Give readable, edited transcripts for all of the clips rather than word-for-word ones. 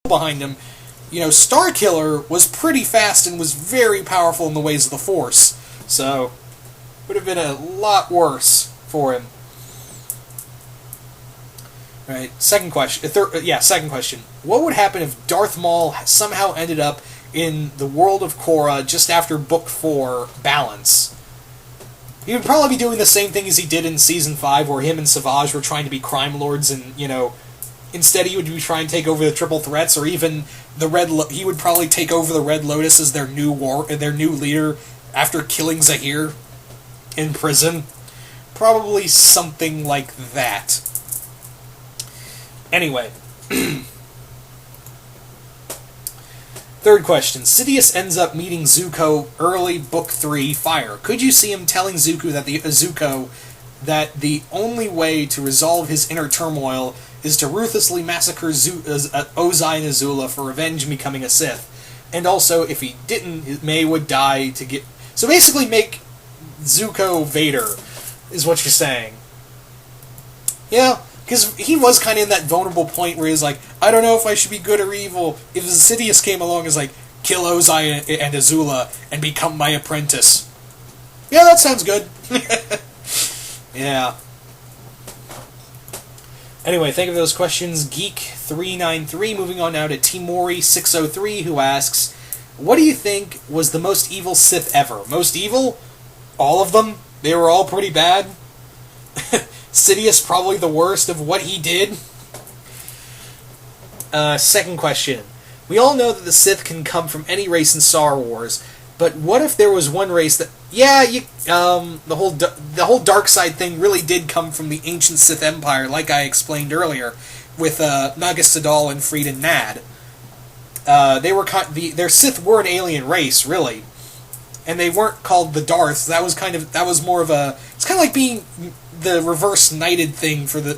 behind him. You know, Starkiller was pretty fast and was very powerful in the ways of the Force. So, would have been a lot worse for him. Right, second question. Second question. What would happen if Darth Maul somehow ended up in the world of Korra just after Book 4, Balance? He would probably be doing the same thing as he did in Season 5, where him and Savage were trying to be crime lords, and, you know, instead he would be trying to take over the Triple Threats, or even he would probably take over the Red Lotus as their new leader after killing Zahir in prison. Probably something like that. Anyway. Third question. Sidious ends up meeting Zuko early Book 3, Fire. Could you see him telling Zuko that the only way to resolve his inner turmoil is to ruthlessly massacre Ozai and Azula for revenge and becoming a Sith? And also, if he didn't, May would die to get... So basically make Zuko Vader, is what you're saying. Yeah, because he was kind of in that vulnerable point where he's like, I don't know if I should be good or evil. If Sidious came along and was like, kill Ozai and Azula and become my apprentice. Yeah, that sounds good. Yeah. Anyway, thank you for those questions, Geek393. Moving on now to Timori603, who asks, what do you think was the most evil Sith ever? Most evil? All of them? They were all pretty bad? Sidious probably the worst of what he did? Second question. We all know that the Sith can come from any race in Star Wars, but what if there was one race that... Yeah, the whole dark side thing really did come from the ancient Sith Empire, like I explained earlier, with Naga Sadal and Friedan Nad. Their Sith were an alien race, really, and they weren't called the Darths. That was more of a... It's kind of like being the reverse knighted thing for the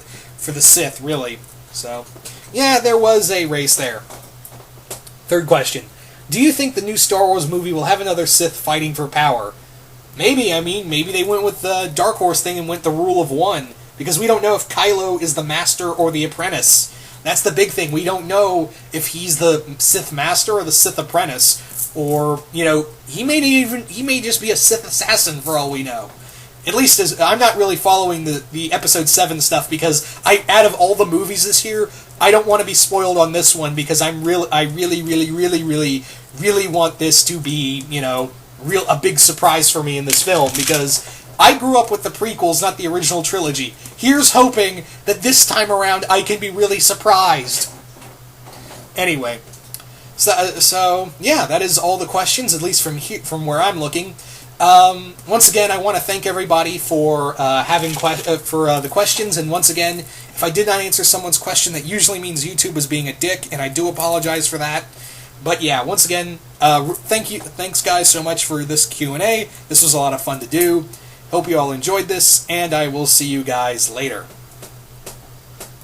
Sith, really. So, yeah, there was a race there. Third question. Do you think the new Star Wars movie will have another Sith fighting for power? Maybe, maybe they went with the Dark Horse thing and went the rule of one, because we don't know if Kylo is the master or the apprentice. That's the big thing. We don't know if he's the Sith master or the Sith apprentice, or, you know, he may just be a Sith assassin for all we know. At least I'm not really following the Episode 7 stuff, because out of all the movies this year, I don't want to be spoiled on this one, because I really want this to be, you know, a big surprise for me in this film, because I grew up with the prequels, not the original trilogy. Here's hoping that this time around I can be really surprised. Anyway, so yeah, that is all the questions, at least from where I'm looking. Once again, I want to thank everybody for the questions, and once again, if I did not answer someone's question, that usually means YouTube was being a dick, and I do apologize for that. But yeah, once again, thanks guys so much for this Q&A. This was a lot of fun to do. Hope you all enjoyed this, and I will see you guys later.